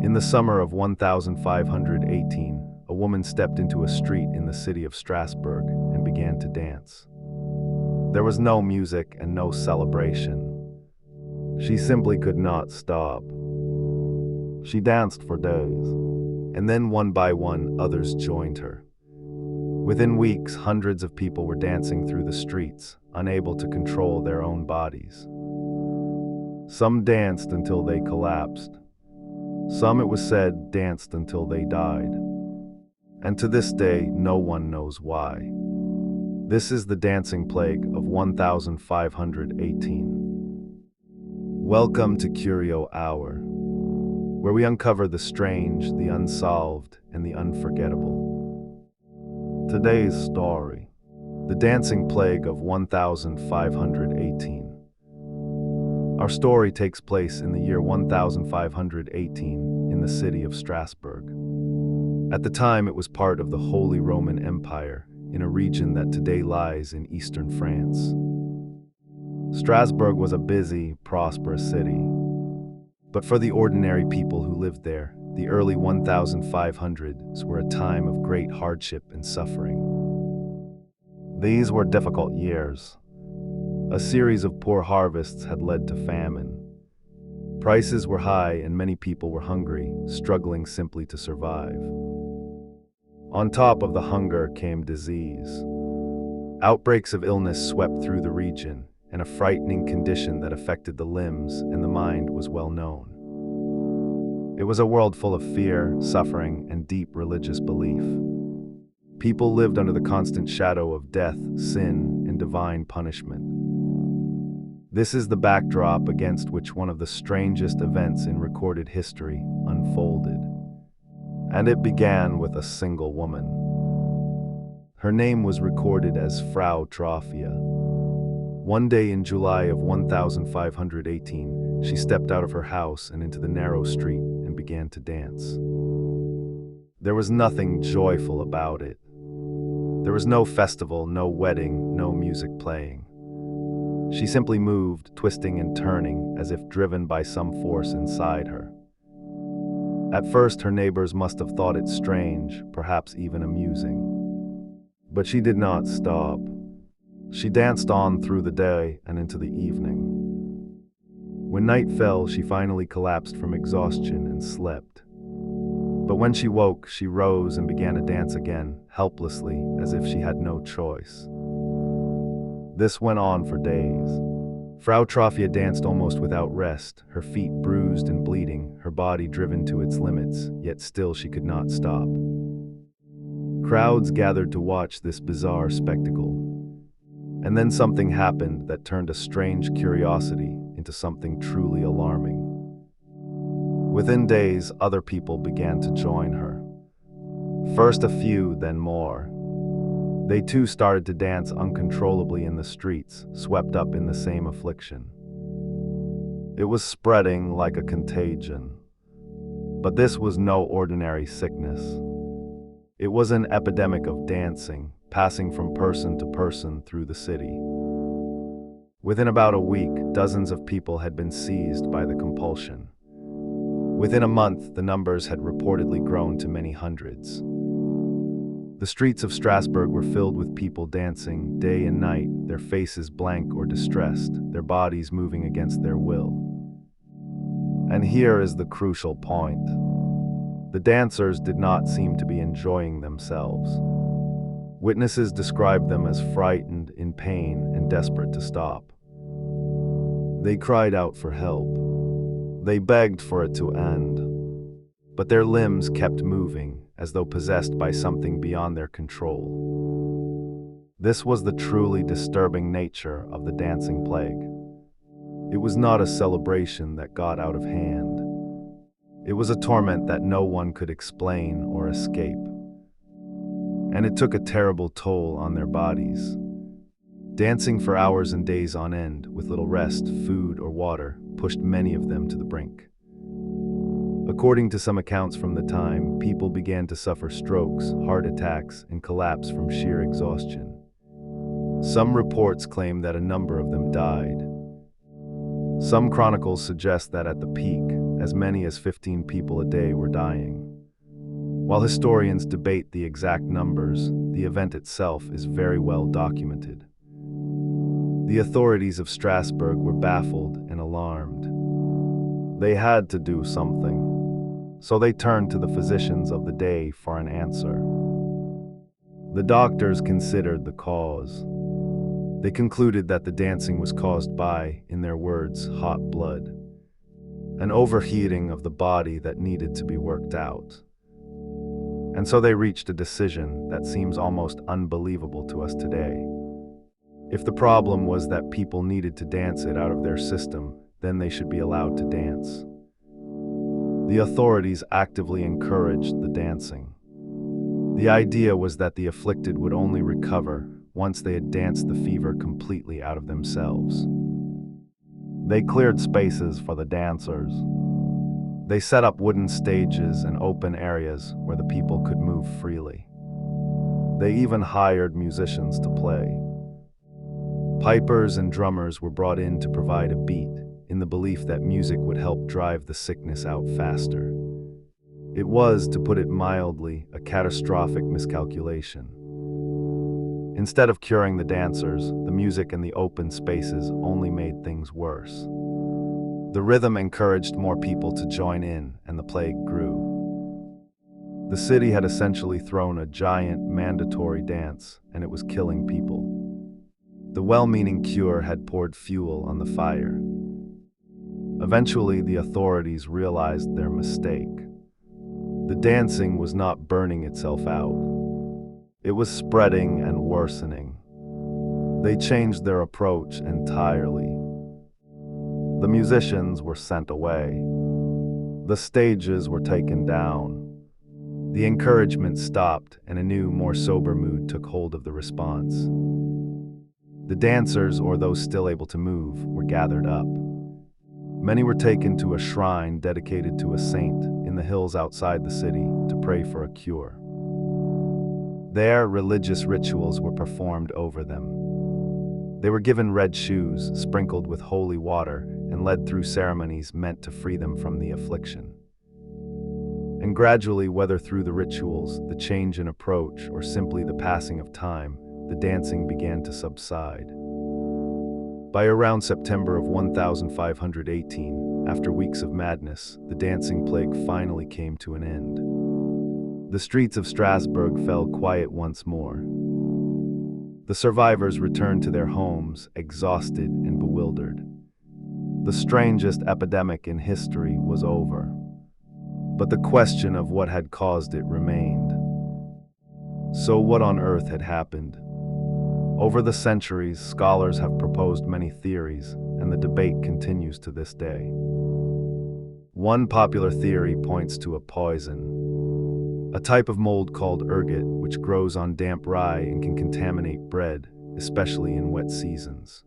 In the summer of 1518, a woman stepped into a street in the city of Strasbourg and began to dance. There was no music and no celebration. She simply could not stop. She danced for days, and then one by one others joined her. Within weeks, hundreds of people were dancing through the streets, unable to control their own bodies. Some danced until they collapsed. Some, it was said, danced until they died. And to this day, no one knows why. This is the dancing plague of 1518. Welcome to Curio Hour, where we uncover the strange, the unsolved, and the unforgettable. Today's story: the dancing plague of 1518. Our story takes place in the year 1518 in the city of Strasbourg. At the time, it was part of the Holy Roman Empire, in a region that today lies in eastern France. Strasbourg was a busy, prosperous city. But for the ordinary people who lived there, the early 1500s were a time of great hardship and suffering. These were difficult years. A series of poor harvests had led to famine. Prices were high and many people were hungry, struggling simply to survive. On top of the hunger came disease. Outbreaks of illness swept through the region, and a frightening condition that affected the limbs and the mind was well known. It was a world full of fear, suffering, and deep religious belief. People lived under the constant shadow of death, sin, and divine punishment. This is the backdrop against which one of the strangest events in recorded history unfolded. And it began with a single woman. Her name was recorded as Frau Trophia. One day in July of 1518, she stepped out of her house and into the narrow street and began to dance. There was nothing joyful about it. There was no festival, no wedding, no music playing. She simply moved, twisting and turning, as if driven by some force inside her. At first, her neighbors must have thought it strange, perhaps even amusing. But she did not stop. She danced on through the day and into the evening. When night fell, she finally collapsed from exhaustion and slept. But when she woke, she rose and began to dance again, helplessly, as if she had no choice. This went on for days. Frau Trophia danced almost without rest, her feet bruised and bleeding, her body driven to its limits, yet still she could not stop. Crowds gathered to watch this bizarre spectacle. And then something happened that turned a strange curiosity into something truly alarming. Within days, other people began to join her. First a few, then more. They too started to dance uncontrollably in the streets, swept up in the same affliction. It was spreading like a contagion. But this was no ordinary sickness. It was an epidemic of dancing, passing from person to person through the city. Within about a week, dozens of people had been seized by the compulsion. Within a month, the numbers had reportedly grown to many hundreds. The streets of Strasbourg were filled with people dancing day and night, their faces blank or distressed, their bodies moving against their will. And here is the crucial point. The dancers did not seem to be enjoying themselves. Witnesses described them as frightened, in pain, and desperate to stop. They cried out for help. They begged for it to end. But their limbs kept moving, as though possessed by something beyond their control. This was the truly disturbing nature of the dancing plague. It was not a celebration that got out of hand. It was a torment that no one could explain or escape. And it took a terrible toll on their bodies. Dancing for hours and days on end, with little rest, food, or water, pushed many of them to the brink. According to some accounts from the time, people began to suffer strokes, heart attacks, and collapse from sheer exhaustion. Some reports claim that a number of them died. Some chronicles suggest that at the peak, as many as 15 people a day were dying. While historians debate the exact numbers, the event itself is very well documented. The authorities of Strasbourg were baffled and alarmed. They had to do something, so they turned to the physicians of the day for an answer. The doctors considered the cause. They concluded that the dancing was caused by, in their words, hot blood, an overheating of the body that needed to be worked out. And so they reached a decision that seems almost unbelievable to us today. If the problem was that people needed to dance it out of their system, then they should be allowed to dance. The authorities actively encouraged the dancing. The idea was that the afflicted would only recover once they had danced the fever completely out of themselves. They cleared spaces for the dancers. They set up wooden stages and open areas where the people could move freely. They even hired musicians to play. Pipers and drummers were brought in to provide a beat, in the belief that music would help drive the sickness out faster. It was, to put it mildly, a catastrophic miscalculation. Instead of curing the dancers, the music and the open spaces only made things worse. The rhythm encouraged more people to join in, and the plague grew. The city had essentially thrown a giant mandatory dance, and it was killing people. The well-meaning cure had poured fuel on the fire. Eventually, the authorities realized their mistake. The dancing was not burning itself out. It was spreading and worsening. They changed their approach entirely. The musicians were sent away. The stages were taken down. The encouragement stopped, and a new, more sober mood took hold of the response. The dancers, or those still able to move, were gathered up. Many were taken to a shrine dedicated to a saint in the hills outside the city to pray for a cure. There, religious rituals were performed over them. They were given red shoes, sprinkled with holy water, and led through ceremonies meant to free them from the affliction. And gradually, whether through the rituals, the change in approach, or simply the passing of time, the dancing began to subside. By around September of 1518, after weeks of madness, the dancing plague finally came to an end. The streets of Strasbourg fell quiet once more. The survivors returned to their homes, exhausted and bewildered. The strangest epidemic in history was over. But the question of what had caused it remained. So what on earth had happened? Over the centuries, scholars have proposed many theories, and the debate continues to this day. One popular theory points to a poison, a type of mold called ergot, which grows on damp rye and can contaminate bread, especially in wet seasons.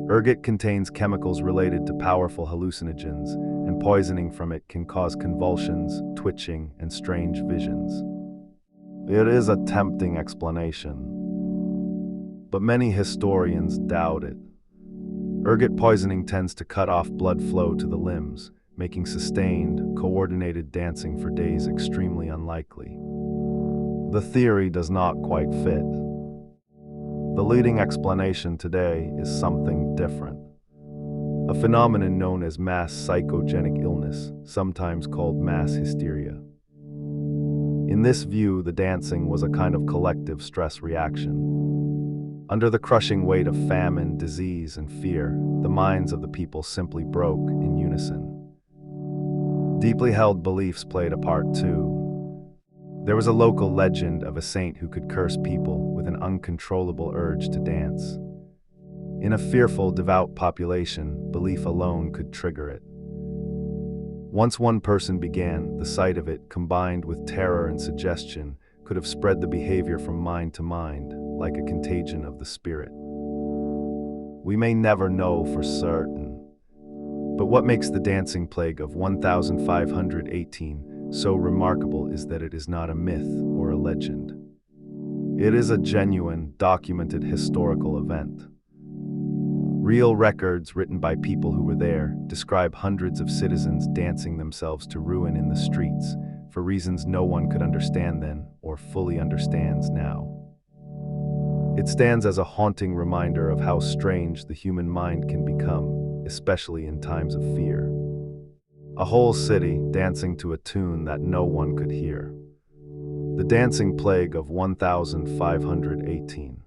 Ergot contains chemicals related to powerful hallucinogens, and poisoning from it can cause convulsions, twitching, and strange visions. It is a tempting explanation, but many historians doubt it. Ergot poisoning tends to cut off blood flow to the limbs, making sustained, coordinated dancing for days extremely unlikely. The theory does not quite fit. The leading explanation today is something different. A phenomenon known as mass psychogenic illness, sometimes called mass hysteria. In this view, the dancing was a kind of collective stress reaction. Under the crushing weight of famine, disease, and fear, the minds of the people simply broke in unison. Deeply held beliefs played a part too. There was a local legend of a saint who could curse people with an uncontrollable urge to dance. In a fearful, devout population, belief alone could trigger it. Once one person began, the sight of it, combined with terror and suggestion, could have spread the behavior from mind to mind, like a contagion of the spirit. We may never know for certain, but what makes the dancing plague of 1518 so remarkable is that it is not a myth or a legend. It is a genuine, documented historical event. Real records written by people who were there describe hundreds of citizens dancing themselves to ruin in the streets for reasons no one could understand then or fully understands now. It stands as a haunting reminder of how strange the human mind can become, especially in times of fear. A whole city dancing to a tune that no one could hear. The Dancing Plague of 1518.